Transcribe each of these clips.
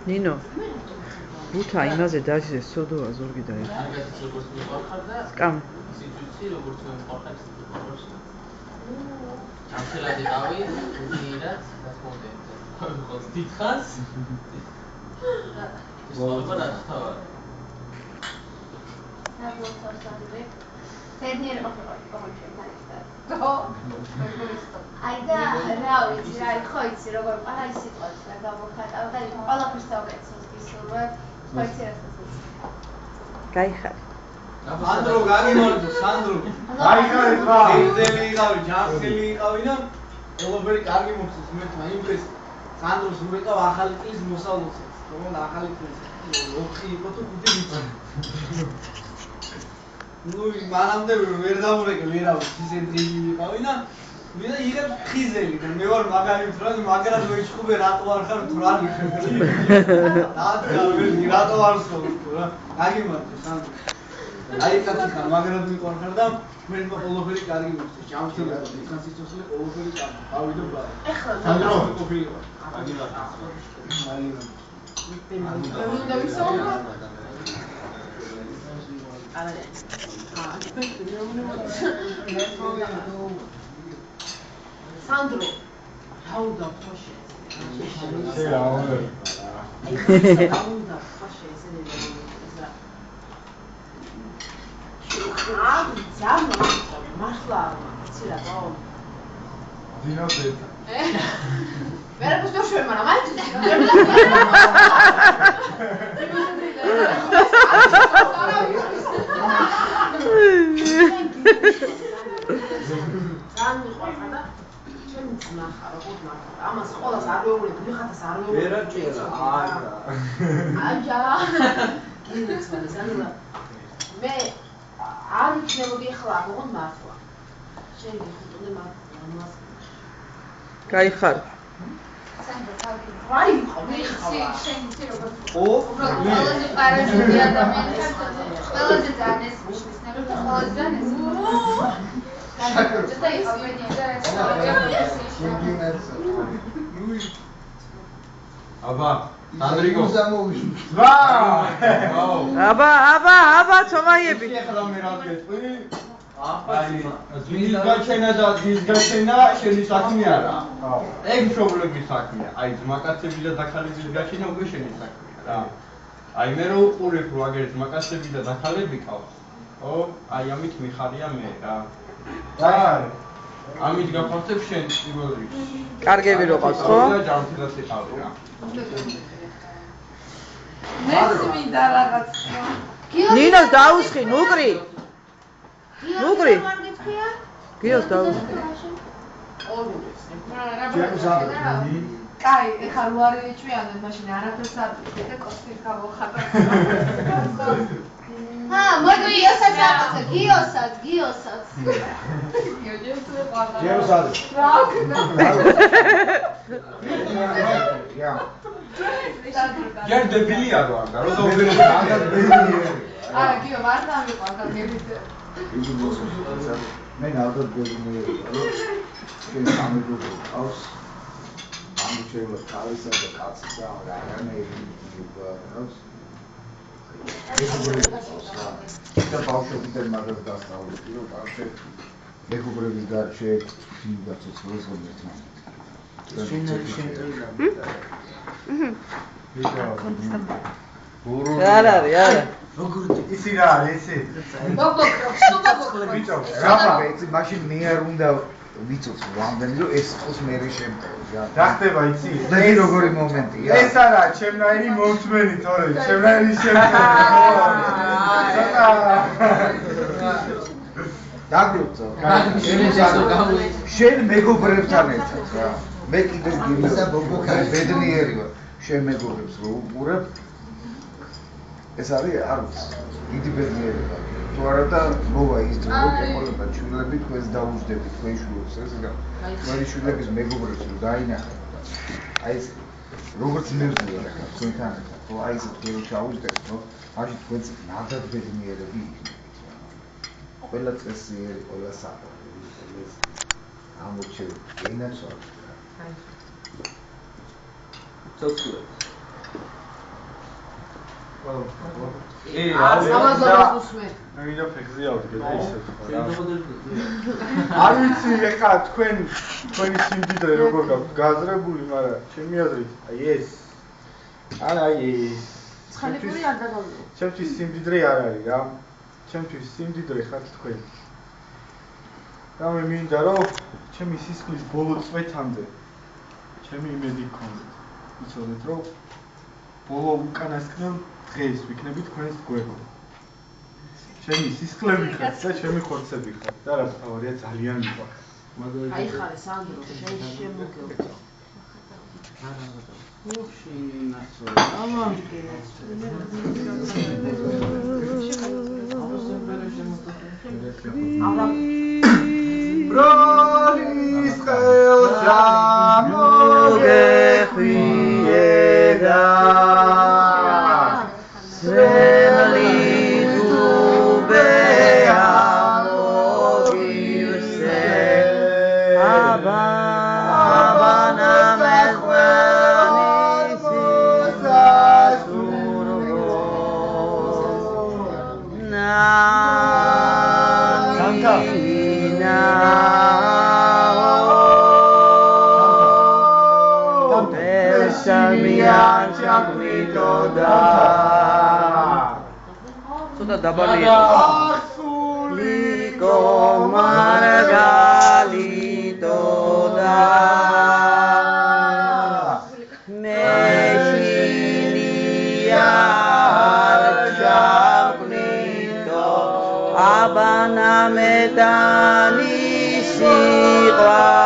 Nino, Buta იმაზე დაჟეს სოდოა ზურგი და ერთი. Scam. Aida, რა ვიცი, რა ხო იცი, როგორ ყველა ის სიტყვას რა გამოვხატავ და ყველაფერს დავკეთოს გისურვებ, ხო იცი რასაც ვიცი. გაიხარ. Sandro, გაგიმართო, Sandro. გაიხარეთ რა. ძელი იყავი, ჯანმრთელი იყავი და ყველაფერი კარგი მოხდეს მე თმა იმպես Sandro-ს უყავ ახალი წლის მოსავლოცებს. თქო, ახალი წლის 4 იყო თუ 5 ვიცი. ნუ მანამდე ვერ დამურეკე ვერავის ისე ძილი იყავი და მე და იღებ ხიზელი და მე ვარ მაგარი ფრაზი მაგრად მოიჩხუბე რატო არ ხარ თუ რა მიხდი. რატო არ სულ რა. გაგიმართო, Sandro. აი კაცი ხარ, მაგრად მიყვარხარ და მე ყველაფერი კარგი მოხდეს. ჯანმრთელი და სიცოცხლე ყველაფერი კარგი. ავიდო ბა. ეხლა Sandro, ყოფილი ვარ. აგიმართო. უნდა ვისაუბრო? Sandro, how the fuck is ამას ყველას არ ვეუბნები, მიხათას არ ვეუბნები. ვერა ჭირა, აჯა. მე არ იქნებოდი ახლა აღონ მართლა. შენ გიხუტუნე მართლა. გაიხარ. რა იყო? მე შენ იცი როგორ ო, ყველაზე პარაზიტი ადამიანი ყველაზე ძანეს მიშნისნები და ყველაზე ძანეს. Just like already აბა, Sandrigo. აბა, თომაიები. ახლა მე რა გეტყვი? ის გაჩენა და ის გაჩენა შენი საქმე არა. ეგ მშობლების საქმეა. აი ძმაკაცები და დაქალების გაჩენა უკვე შენი საქმეა რა. აი მე რო უყურებ რო აგერ ძმაკაცები და დაქალები ყავს. ო, აი ამით მიხარია მე რა. აი ამით გაფართებ შენ პირველი. კარგები რო ყავს, ხო? და ჯანმრთელად იყავი რა. მე მინდა რაღაც. ნინოს დაუსხი, ნუკრი. ნუკრი. გიოს დაუსხი. კაი, ეხლა რო არ ეჩვიანებ, მაშინ არაფერს არ ვიქნებ და კოსტით გავხატო. მოდი გიოსაც აკეთე, გიოსაც. გიოსაც. რა ვქნა? ჯერ დებილია რო არ და რო დაუბერე მაგას დებილია. გიო ვარდა მიყვარდა მებით. მე ნავდოდ დებილია რო შენ სამეგობრო ყავს. ამი შეიძლება თავისა და კაცისა რანაირი იყოს. და ბავშვებიდან მაგას დასწავლეთ, რომ ბავშვი მეგობრების გარშე მინდა ცოცხლოს გომეთმა. არა. როგორ ისი რა არის ისი? ბაბო, ბიჭო, რა მაგა იცი მაშინ მე არ უნდა ვიცოც რამდენი რომ ეს იყოს მერე შემკრევს რა. რა ხდება იცი? ხვდები როგორი მომენტია. ეს არა, ჩემნაირი მომწმენი თორე, ჩემნაირი შემკრევს. დაგვროცო. შენ მეგობრებთან ერთად რა. მე კიდევ გიმისა ბობოქარი ბედნიერი ვარ. შენ მეგობრებს რო უყურებ ეს არის არ ვიცი. დიდი ბედნიერება. თუ არა და მოვა ის დრო რომ ეყოლება ჩვილები თქვენს დაუჯდებით თქვენ შვილებს ეს რა. თქვენი შვილების მეგობრებს რო დაინახეთ. აი ეს როგორც მივზია რა თქვენთან ერთად. ხო აი ეს თქვენ რო ჩაუჯდეთ ხო? მაშინ თქვენც ნადად ბედნიერები იქნებით რა. ყველა წესიერი, ყველა საყვარელი, ეს ამოჩევი ენაცვარ. აი. ცოცხლებს. მე მინდა ფეხზე ავდგე და ისე რა. არ ვიცი ეხლა თქვენი სიმდიდრე როგორ გაქვთ გაზრებული, მაგრამ ჩემი აზრით აი ეს. აი ეს. ცხელებული არ დაგავიო. ჩემთვის სიმდიდრე არ არის რა. ჩემთვის სიმდიდრე ხართ თქვენ. და მე მინდა რომ ჩემი სისხლის ბოლო წვეთამდე ჩემი იმედი გქონდეთ. იცოდეთ რომ ბოლო უკანასკნელ დღეს ვიქნები თქვენს გვერდზე. ჩემი სისხლები ხართ და ჩემი ხორცები ხართ და რა თავარია ძალიან მიყვარს. აი ხარ სანდრო შენ შემოგევწო. უში ნაცო. ამან ბროლის ხელსა მოგეხვიედა სემლი დუბეა მოგივსე აბანა მეხვენი სისასურგო ცოტა დაბალია ასულიკო მარგალიტო და მეშინია არჩავნიტო აბანა მეტანი სიყვარული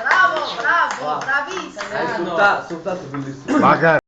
Bravo, bravo, bravissimo. Sufta, Tbilisi. მაგარ